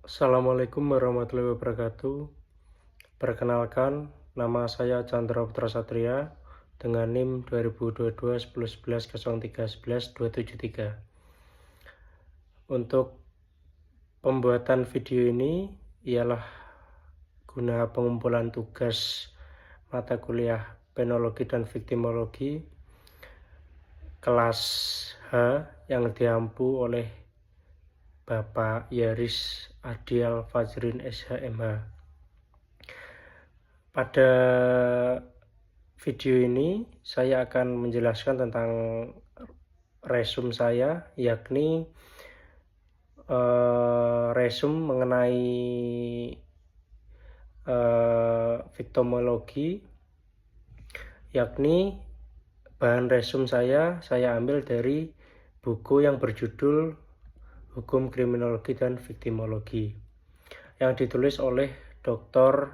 Assalamualaikum warahmatullahi wabarakatuh. Perkenalkan, nama saya Chandra Putra Satria dengan NIM 2022 10 11 03 11 273. Untuk pembuatan video ini ialah guna pengumpulan tugas mata kuliah penologi dan viktimologi kelas H yang diampu oleh Bapak Yaris Adial Fajrin SHMH. Pada video ini saya akan menjelaskan tentang resum saya, yakni resum mengenai viktimologi, yakni bahan resum saya ambil dari buku yang berjudul Hukum Kriminologi dan Viktimologi yang ditulis oleh Dr.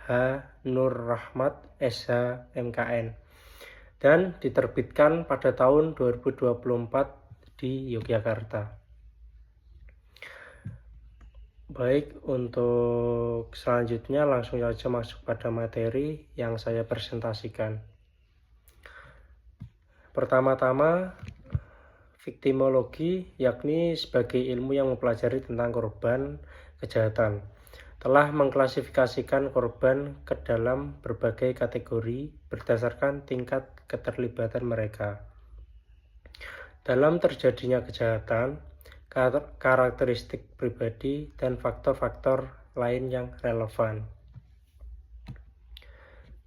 H. Nur Rahmat SH MKN dan diterbitkan pada tahun 2024 di Yogyakarta. Baik, untuk selanjutnya langsung saja masuk pada materi yang saya presentasikan. Pertama-tama, viktimologi yakni sebagai ilmu yang mempelajari tentang korban kejahatan telah mengklasifikasikan korban ke dalam berbagai kategori berdasarkan tingkat keterlibatan mereka dalam terjadinya kejahatan, karakteristik pribadi, dan faktor-faktor lain yang relevan.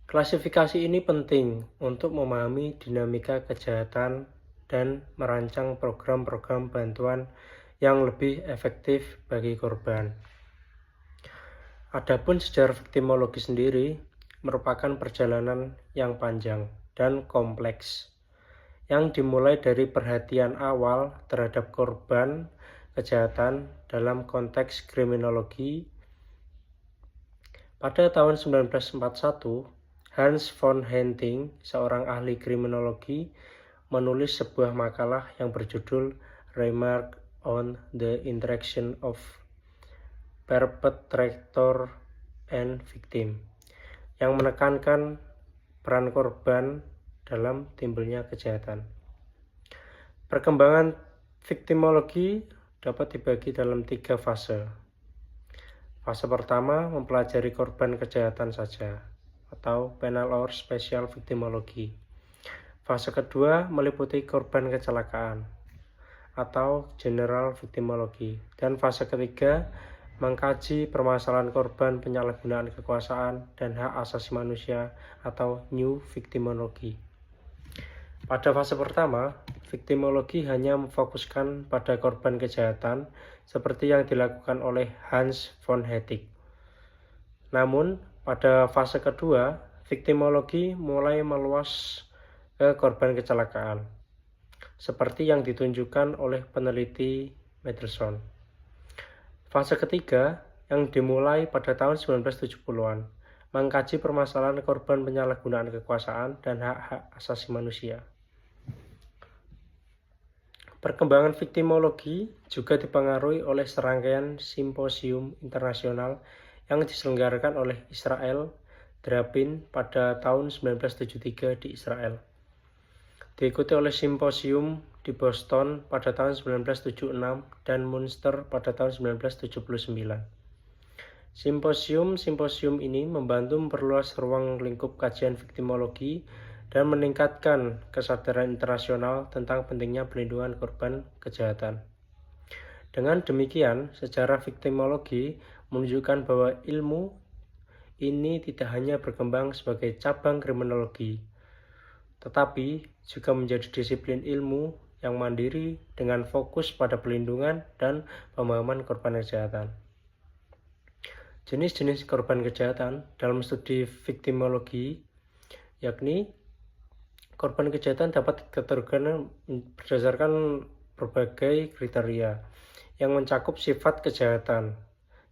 Klasifikasi ini penting untuk memahami dinamika kejahatan dan merancang program-program bantuan yang lebih efektif bagi korban. Adapun sejarah viktimologi sendiri merupakan perjalanan yang panjang dan kompleks yang dimulai dari perhatian awal terhadap korban kejahatan dalam konteks kriminologi. Pada tahun 1941, Hans von Henting, seorang ahli kriminologi, menulis sebuah makalah yang berjudul Remark on the Interaction of Perpetrator and Victim, yang menekankan peran korban dalam timbulnya kejahatan. Perkembangan viktimologi dapat dibagi dalam 3 fase. Fase pertama mempelajari korban kejahatan saja, atau penal or special victimology. Fase kedua meliputi korban kecelakaan, atau general victimology. Dan fase ketiga mengkaji permasalahan korban penyalahgunaan kekuasaan dan hak asasi manusia, atau new victimology. Pada fase pertama, viktimologi hanya memfokuskan pada korban kejahatan seperti yang dilakukan oleh Hans von Henting. Namun, pada fase kedua, viktimologi mulai meluas ke korban kecelakaan, seperti yang ditunjukkan oleh peneliti Mendelssohn. Fase ketiga, yang dimulai pada tahun 1970-an, mengkaji permasalahan korban penyalahgunaan kekuasaan dan hak-hak asasi manusia. Perkembangan viktimologi juga dipengaruhi oleh serangkaian simposium internasional yang diselenggarakan oleh Israel Rabin pada tahun 1973 di Israel. Diikuti oleh simposium di Boston pada tahun 1976 dan Munster pada tahun 1979. Simposium ini membantu memperluas ruang lingkup kajian viktimologi dan meningkatkan kesadaran internasional tentang pentingnya pelindungan korban kejahatan. Dengan demikian, sejarah viktimologi menunjukkan bahwa ilmu ini tidak hanya berkembang sebagai cabang kriminologi, tetapi juga menjadi disiplin ilmu yang mandiri dengan fokus pada pelindungan dan pemahaman korban kejahatan. Jenis-jenis korban kejahatan dalam studi viktimologi yakni korban kejahatan dapat dikategorikan berdasarkan berbagai kriteria yang mencakup sifat kejahatan,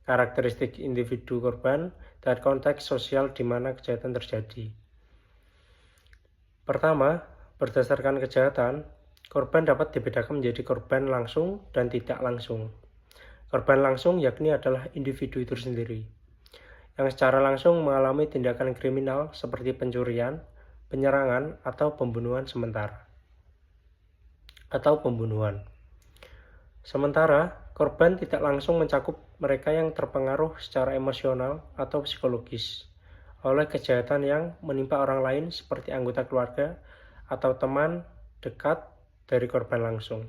karakteristik individu korban, dan konteks sosial di mana kejahatan terjadi. Pertama, berdasarkan kejahatan, korban dapat dibedakan menjadi korban langsung dan tidak langsung. Korban langsung yakni adalah individu itu sendiri, yang secara langsung mengalami tindakan kriminal seperti pencurian, penyerangan, atau pembunuhan sementara. Sementara, korban tidak langsung mencakup mereka yang terpengaruh secara emosional atau psikologis oleh kejahatan yang menimpa orang lain seperti anggota keluarga atau teman dekat dari korban langsung.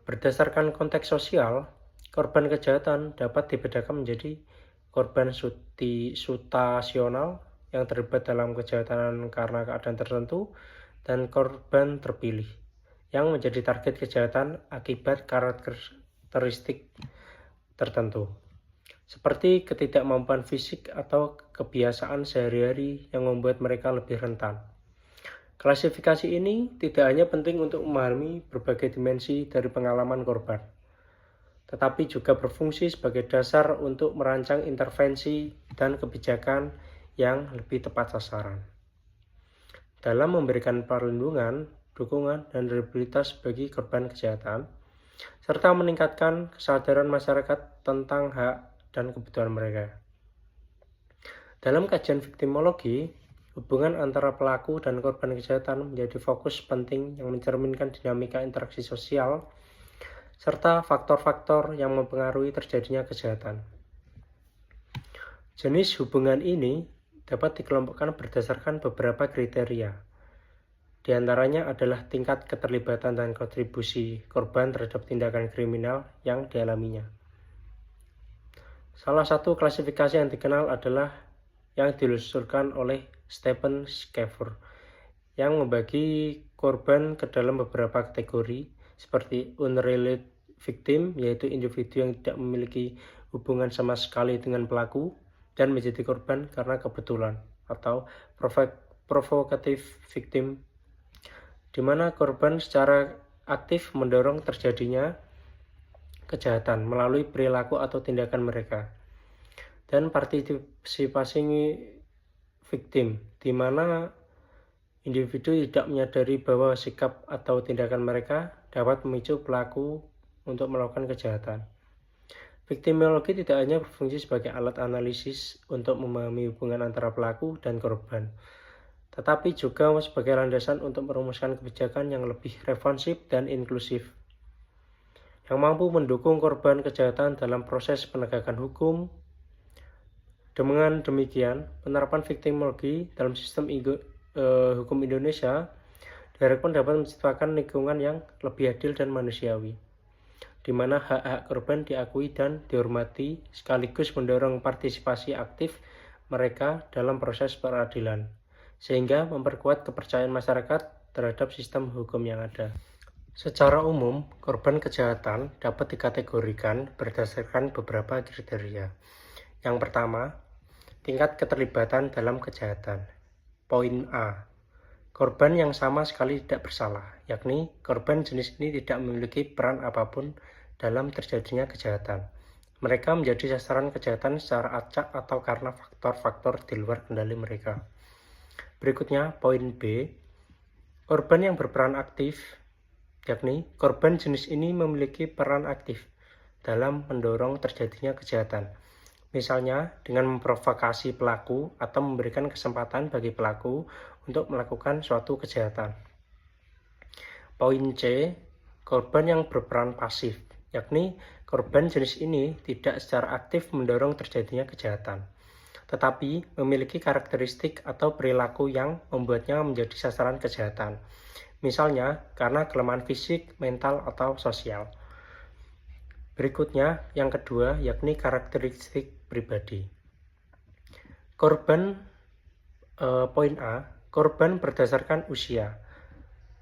Berdasarkan konteks sosial, korban kejahatan dapat dibedakan menjadi korban situasional yang terlibat dalam kejahatan karena keadaan tertentu dan korban terpilih yang menjadi target kejahatan akibat karakteristik tertentu, seperti ketidakmampuan fisik atau kebiasaan sehari-hari yang membuat mereka lebih rentan. Klasifikasi ini tidak hanya penting untuk memahami berbagai dimensi dari pengalaman korban, tetapi juga berfungsi sebagai dasar untuk merancang intervensi dan kebijakan yang lebih tepat sasaran. Dalam memberikan perlindungan, dukungan, dan rehabilitas bagi korban kejahatan, serta meningkatkan kesadaran masyarakat tentang hak dan kebutuhan mereka. Dalam kajian viktimologi, hubungan antara pelaku dan korban kejahatan menjadi fokus penting yang mencerminkan dinamika interaksi sosial serta faktor-faktor yang mempengaruhi terjadinya kejahatan. Jenis hubungan ini dapat dikelompokkan berdasarkan beberapa kriteria. Di antaranya adalah tingkat keterlibatan dan kontribusi korban terhadap tindakan kriminal yang dialaminya. Salah satu klasifikasi yang dikenal adalah yang diluncurkan oleh Stephen Schaffer yang membagi korban ke dalam beberapa kategori seperti unrelated victim, yaitu individu yang tidak memiliki hubungan sama sekali dengan pelaku dan menjadi korban karena kebetulan, atau provocative victim, di mana korban secara aktif mendorong terjadinya kejahatan melalui perilaku atau tindakan mereka, dan partisipasi victim, di mana individu tidak menyadari bahwa sikap atau tindakan mereka dapat memicu pelaku untuk melakukan kejahatan. Viktimologi tidak hanya berfungsi sebagai alat analisis untuk memahami hubungan antara pelaku dan korban, tetapi juga sebagai landasan untuk merumuskan kebijakan yang lebih responsif dan inklusif, yang mampu mendukung korban kejahatan dalam proses penegakan hukum. Dengan demikian, penerapan viktimologi dalam sistem hukum Indonesia diharapkan dapat menciptakan lingkungan yang lebih adil dan manusiawi, di mana hak-hak korban diakui dan dihormati, sekaligus mendorong partisipasi aktif mereka dalam proses peradilan, sehingga memperkuat kepercayaan masyarakat terhadap sistem hukum yang ada. Secara umum, korban kejahatan dapat dikategorikan berdasarkan beberapa kriteria. Yang pertama, tingkat keterlibatan dalam kejahatan. Poin A. Korban yang sama sekali tidak bersalah, yakni korban jenis ini tidak memiliki peran apapun dalam terjadinya kejahatan. Mereka menjadi sasaran kejahatan secara acak atau karena faktor-faktor di luar kendali mereka. Berikutnya, poin B. Korban yang berperan aktif, yakni korban jenis ini memiliki peran aktif dalam mendorong terjadinya kejahatan. Misalnya dengan memprovokasi pelaku atau memberikan kesempatan bagi pelaku untuk melakukan suatu kejahatan. Poin C. Korban yang berperan pasif, yakni korban jenis ini tidak secara aktif mendorong terjadinya kejahatan, tetapi memiliki karakteristik atau perilaku yang membuatnya menjadi sasaran kejahatan. Misalnya karena kelemahan fisik, mental, atau sosial. Berikutnya, yang kedua, yakni karakteristik pribadi. Korban, poin A, korban berdasarkan usia,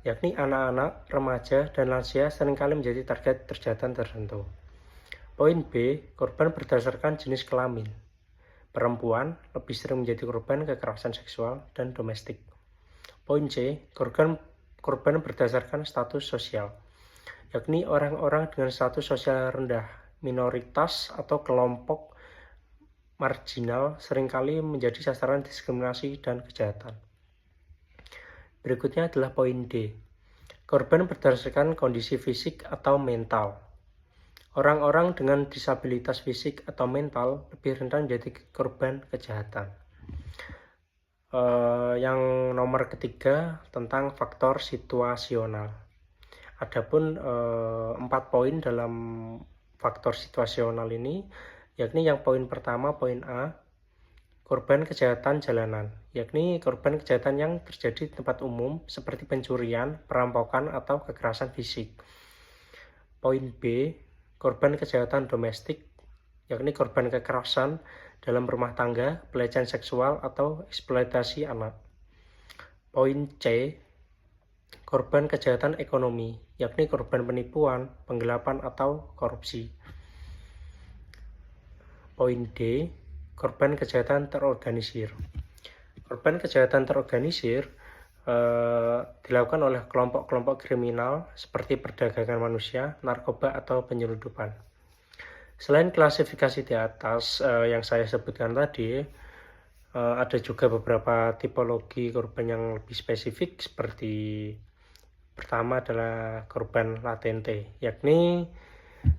yakni anak-anak, remaja, dan lansia seringkali menjadi target kejahatan tertentu. Poin B, korban berdasarkan jenis kelamin. Perempuan lebih sering menjadi korban kekerasan seksual dan domestik. Poin C, korban berdasarkan status sosial, yakni orang-orang dengan status sosial rendah, minoritas, atau kelompok marginal seringkali menjadi sasaran diskriminasi dan kejahatan. Berikutnya adalah poin D. Korban berdasarkan kondisi fisik atau mental. Orang-orang dengan disabilitas fisik atau mental lebih rentan menjadi korban kejahatan. Yang nomor ketiga tentang faktor situasional. Adapun 4 poin dalam faktor situasional ini, yakni yang poin pertama, poin A, korban kejahatan jalanan, yakni korban kejahatan yang terjadi di tempat umum seperti pencurian, perampokan, atau kekerasan fisik. Poin B, korban kejahatan domestik, yakni korban kekerasan dalam rumah tangga, pelecehan seksual, atau eksploitasi anak. Poin C, korban kejahatan ekonomi, yakni korban penipuan, penggelapan, atau korupsi. Poin D, korban kejahatan terorganisir. Korban kejahatan terorganisir dilakukan oleh kelompok-kelompok kriminal seperti perdagangan manusia, narkoba, atau penyelundupan. Selain klasifikasi di atas yang saya sebutkan tadi, ada juga beberapa tipologi korban yang lebih spesifik, seperti pertama adalah korban latente, yakni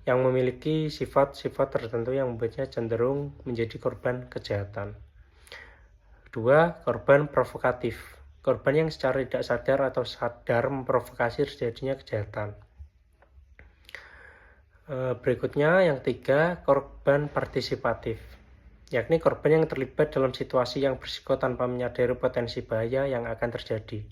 yang memiliki sifat-sifat tertentu yang membuatnya cenderung menjadi korban kejahatan. Kedua, korban provokatif, korban yang secara tidak sadar atau sadar memprovokasi terjadinya kejahatan. Berikutnya yang ketiga, korban partisipatif, yakni korban yang terlibat dalam situasi yang berisiko tanpa menyadari potensi bahaya yang akan terjadi.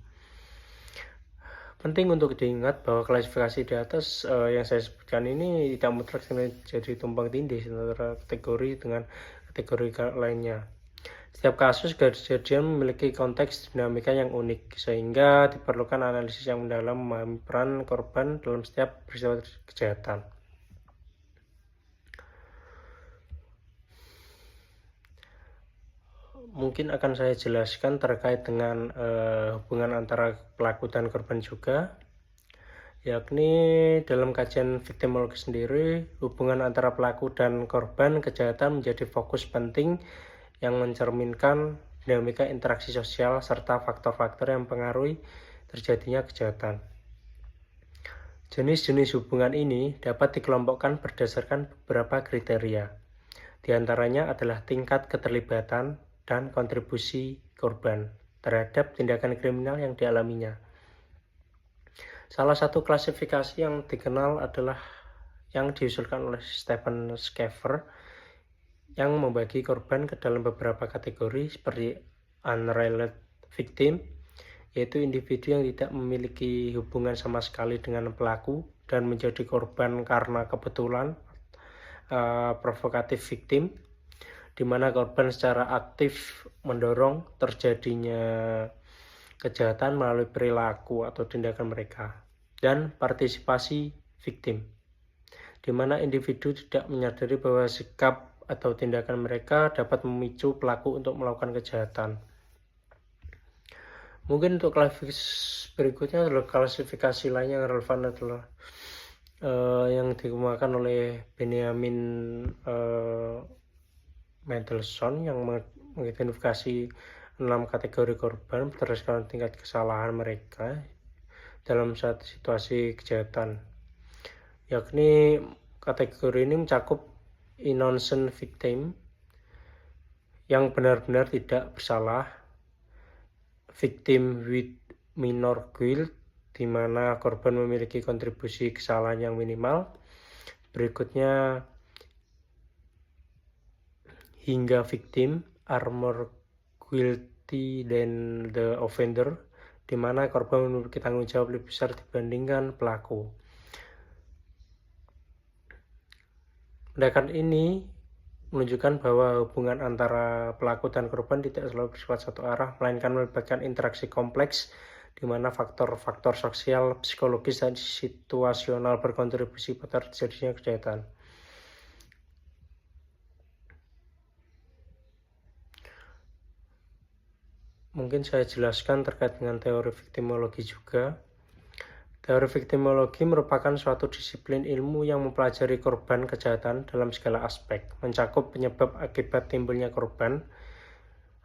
Penting untuk diingat bahwa klasifikasi di atas yang saya sebutkan ini tidak mutlak jadi tumpang tindih antara kategori dengan kategori lainnya. Setiap kasus kejadian memiliki konteks dinamika yang unik, sehingga diperlukan analisis yang mendalam memahami peran korban dalam setiap peristiwa kejahatan. Mungkin akan saya jelaskan terkait dengan hubungan antara pelaku dan korban juga, yakni dalam kajian victimologi sendiri, hubungan antara pelaku dan korban kejahatan menjadi fokus penting yang mencerminkan dinamika interaksi sosial serta faktor-faktor yang mempengaruhi terjadinya kejahatan. Jenis-jenis hubungan ini dapat dikelompokkan berdasarkan beberapa kriteria. Di antaranya adalah tingkat keterlibatan dan kontribusi korban terhadap tindakan kriminal yang dialaminya. Salah satu klasifikasi yang dikenal adalah yang diusulkan oleh Stephen Schaffer yang membagi korban ke dalam beberapa kategori seperti unrelated victim, yaitu individu yang tidak memiliki hubungan sama sekali dengan pelaku dan menjadi korban karena kebetulan, provocative victim, di mana korban secara aktif mendorong terjadinya kejahatan melalui perilaku atau tindakan mereka, dan partisipasi victim, di mana individu tidak menyadari bahwa sikap atau tindakan mereka dapat memicu pelaku untuk melakukan kejahatan. Mungkin untuk klasifikasi berikutnya adalah klasifikasi lain yang relevan adalah yang dikemukakan oleh Benjamin Mendelssohn yang mengidentifikasi 6 kategori korban berdasarkan tingkat kesalahan mereka dalam satu situasi kejahatan, yakni kategori ini mencakup innocent victim yang benar-benar tidak bersalah, victim with minor guilt di mana korban memiliki kontribusi kesalahan yang minimal. Berikutnya hingga victim are more guilty than the offender, di mana korban memiliki tanggung jawab lebih besar dibandingkan pelaku. Tindakan ini menunjukkan bahwa hubungan antara pelaku dan korban tidak selalu bersifat satu arah, melainkan melibatkan interaksi kompleks di mana faktor-faktor sosial, psikologis, dan situasional berkontribusi pada terjadinya kejahatan. Mungkin saya jelaskan terkait dengan teori victimologi juga. Teori victimologi merupakan suatu disiplin ilmu yang mempelajari korban kejahatan dalam segala aspek, mencakup penyebab akibat timbulnya korban,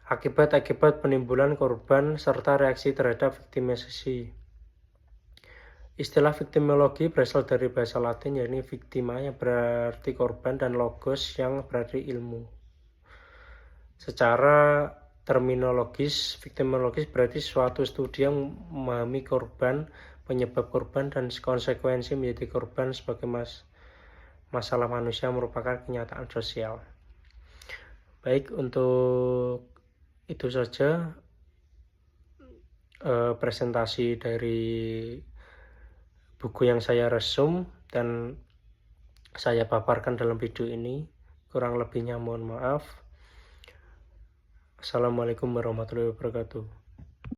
akibat-akibat penimbulan korban, serta reaksi terhadap victimisasi. Istilah viktimologi berasal dari bahasa Latin yakni victima yang berarti korban dan logos yang berarti ilmu. Secara terminologis, viktimologis berarti suatu studi yang memahami korban, penyebab korban, dan konsekuensi menjadi korban sebagai masalah manusia merupakan kenyataan sosial. Baik, untuk itu saja presentasi dari buku yang saya resum dan saya paparkan dalam video ini. Kurang lebihnya mohon maaf. Assalamualaikum warahmatullahi wabarakatuh.